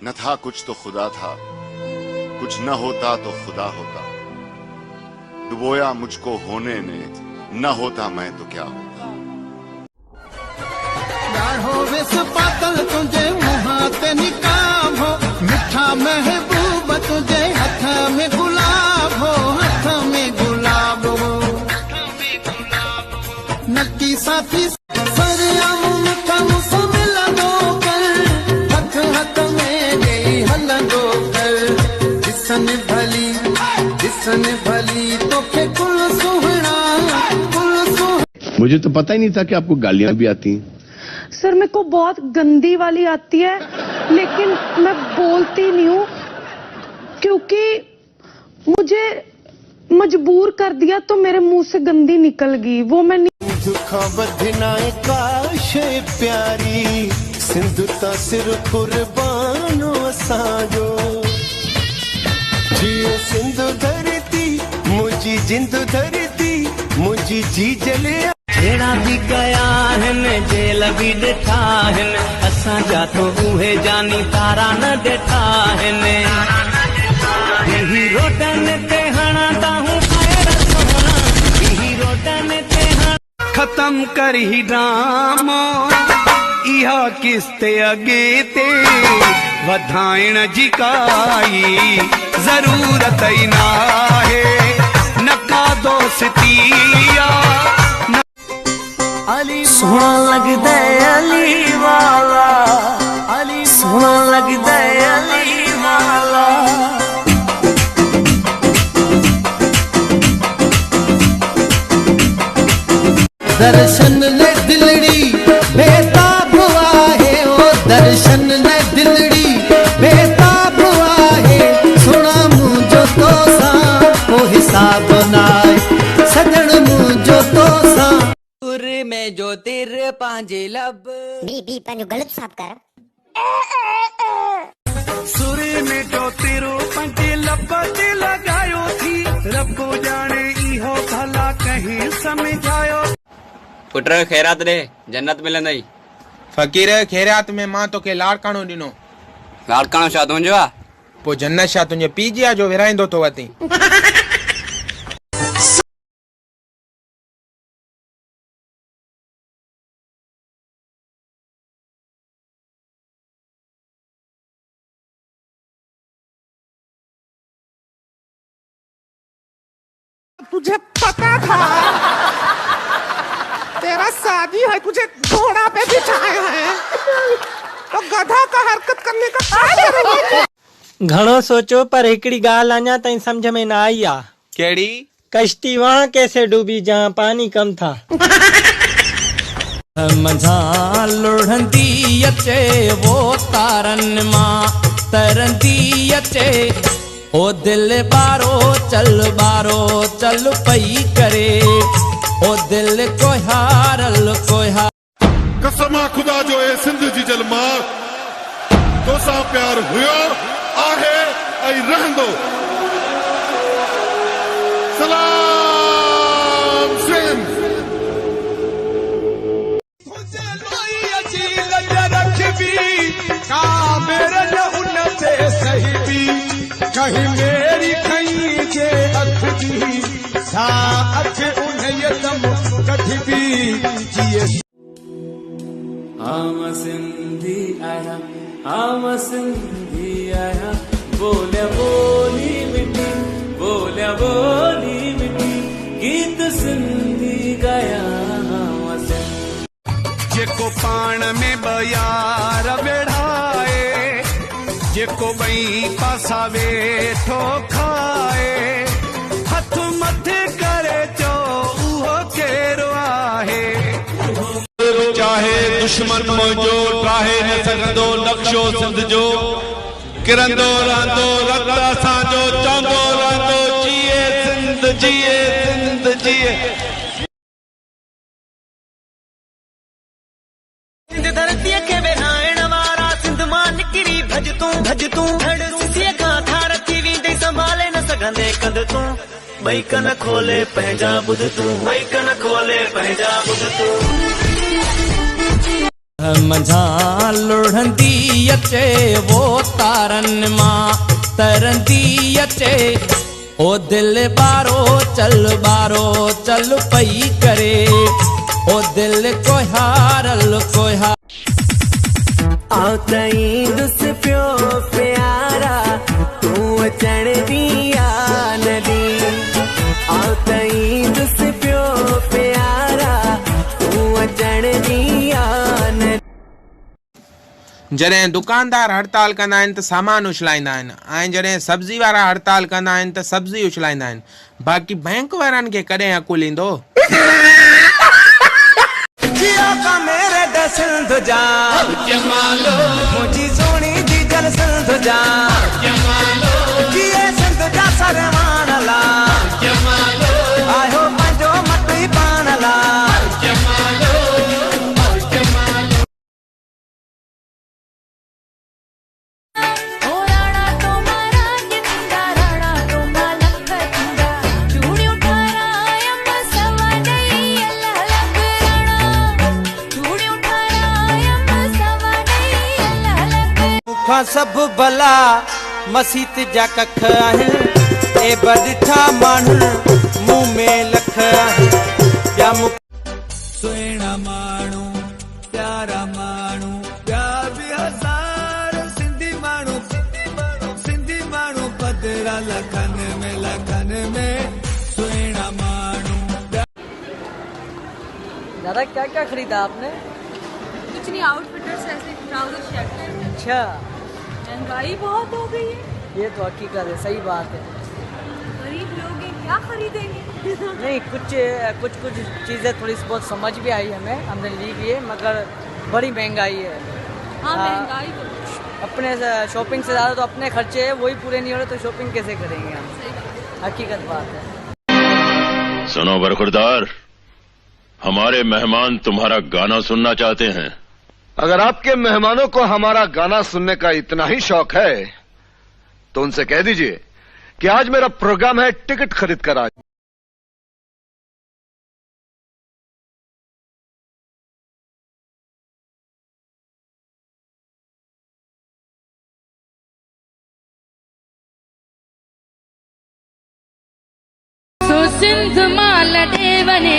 न था कुछ तो खुदा था, कुछ न होता तो खुदा होता। डुबोया मुझको होने ने, न होता मैं तो क्या होता। यार हो विस पातल तुझे मुहां ते निकाब हो, मिठा महबूब तुझे हथ में गुलाब हो, हथ में गुलाब हो। नक्की साथी सरयाम मिठा मुझसे लदो कर, हथ हथ में गई हलदो कर। जिसन भली तो के कुल सुहना, कुल सुहना। मुझे तो पता ही नहीं था कि आपको गालियां भी आती हैं। सर मेरे को बहुत गंदी वाली आती है, लेकिन मैं बोलती नहीं हूँ क्योंकि मुझे मजबूर कर दिया तो मेरे मुंह से गंदी निकल गई, वो मैं नहीं। दुखा बधनाए काशे प्यारी, सिंधु ता सिर कुर्बानो असांजो। जियो सिंधु धरती मुझी जिंदु धरती, मुझी जी जले। छेड़ा भी गया है जेल भी ॾिठा आहिनि, असां जा तो उहे जानी तारा न ॾिठा आहिनि। यही रोडनि ते हणा ताहूं पैर सोहणा, यही रोडनि ते हणा। ख़त्म कर ही ड्रामो, इहा किस्त अॻे ते वधाइण जी काई ज़रूरत ई नाहे। न का दोस्ती सोना लगदा अली वाला, सोना लगदा अली वाला। दर्शन ने दिलड़ी बेताब आहे, ओ दर्शन ने दिलड़ी बेताब आहे। सुना मुझो तो सा को हिसाब नाए, सजण मुझो तो सा। सुर में जो तिर पांजे लब, बी पंहिंजो गलत साफ़ कर। सुर में जो तिरो पंहिंजे लब ते लगायो थी, रब जाने इहो भला कहीं समझायो। पुत्र खैरात ॾे, जन्नत मिलंदई। फ़कीर खैरात में मां तोखे लाड़काणो ॾिनो। लाड़काणो छा तुंहिंजो आहे? पोइ जन्नत छा तुंहिंजे पीउ जी आहे जो विराईंदो तो वती। तुझे पता था तेरा शादी है, तुझे घोड़ा पे बिठाया है तो गधा का हरकत करने का क्या करेंगे? घणो सोचो पर हिकड़ी गाल अञा ताईं समझ में न आई आ। केड़ी? कश्ती वहां कैसे डूबी जहां पानी कम था। मझा लुढ़ंदी अचे वो तारन मां तरंदी अचे, ओ दिल बारो चल पई करे, ओ दिल को हारल कोहा। कसम खुदा जो ए सिंध जी जलमा तो सा प्यार हुयो आहे ऐं रहंदो। सलाम सिंध। कहीं मेरी कहीं जे अख दी सा अख उन्हें दम कठबी जिए। आम सिंधी आया, बोलिया बोली मिठी, गीत सिंधी गाया। जेको पाण में बयार वेढ़ाए, जेको बई पासा वेठो खाए, हथ मथे करे चो उहो केरो आहे। चाहे दुश्मन मुंहिंजो ठाहे न सघंदो नक्शो सिंध जो, किरंदो रहंदो रत असांजो, चवंदो रहंदो जिए सिंध जिए सिंध जिए। सिंध धरतीअ खे विहाइण वारा, सिंध मां निकिरी भज तूं सिसीअ खां थार थी वेंदे, संभाले न सघंदे कंध तूं। ॿई कन खोले पंहिंजा ॿुध तूं, ॿई कन खोले पंहिंजा ॿुध तूं। मंझा लुढ़ंदी अचे वो तारन मां तरंदी अचे ओ दिल बारो चल पई करे ओ दिल कोहारल कोहा आओ तई दुस पियो प्यारा तू अचण दिया नदी आओ तई दुस पियो प्यारा तू अचण दिया नदी। जॾहिं दुकानदार हड़ताल कंदा आहिनि त सामान उछलाईंदा आहिनि ऐं जॾहिं सब्जी वारा हड़ताल कंदा आहिनि त सब्जी उछलाईंदा आहिनि। बाक़ी बैंक वारनि खे कॾहिं अकुल ईंदो? मेरे दसन तुझा जमालो मुझी सोनी दी जल सन तुझा जमालो जिए सन तुझा सरवानला जमालो आयो पंजो मटई पानला जमालो जमालो ओ राणा तो मारा जिंदा राणा तो मालक जिंदा चूड़ी उठारा यम सवडई अल्लाह लग राणा चूड़ी उठारा यम सवडई अल्लाह लग मुखा सब भला मसीत जा कख आहिनि ए बदिठा माण्हू मुंह में लख आहिनि ॿिया सुहिणा माण्हू प्यारा माण्हू प्यार बि हज़ार सिंधी माण्हू पधरा लखन में सुहिणा माण्हू। दादा क्या क्या खरीदा आपने? कुछ नहीं, आउटफिटर्स ऐसे ट्राउजर शर्ट। अच्छा, महंगाई बहुत हो गई है। ये तो हकीकत है, सही बात है। गरीब लोग हैं, क्या खरीदेंगे? नहीं, कुछ चीज़ें थोड़ी बहुत समझ भी आई हमें, हमने ली भी है, मगर बड़ी महंगाई है। हाँ, महंगाई तो अपने शॉपिंग से ज़्यादा तो अपने खर्चे हैं, वही पूरे नहीं हो रहे तो शॉपिंग कैसे करेंगे हम? हकीकत बात है। सुनो बरखुरदार, हमारे मेहमान तुम्हारा गाना सुनना चाहते हैं। अगर आपके मेहमानों को हमारा गाना सुनने का इतना ही शौक है तो उनसे कह दीजिए कि आज मेरा प्रोग्राम है, टिकट खरीद कर आज। सिंध मां लॾे वञे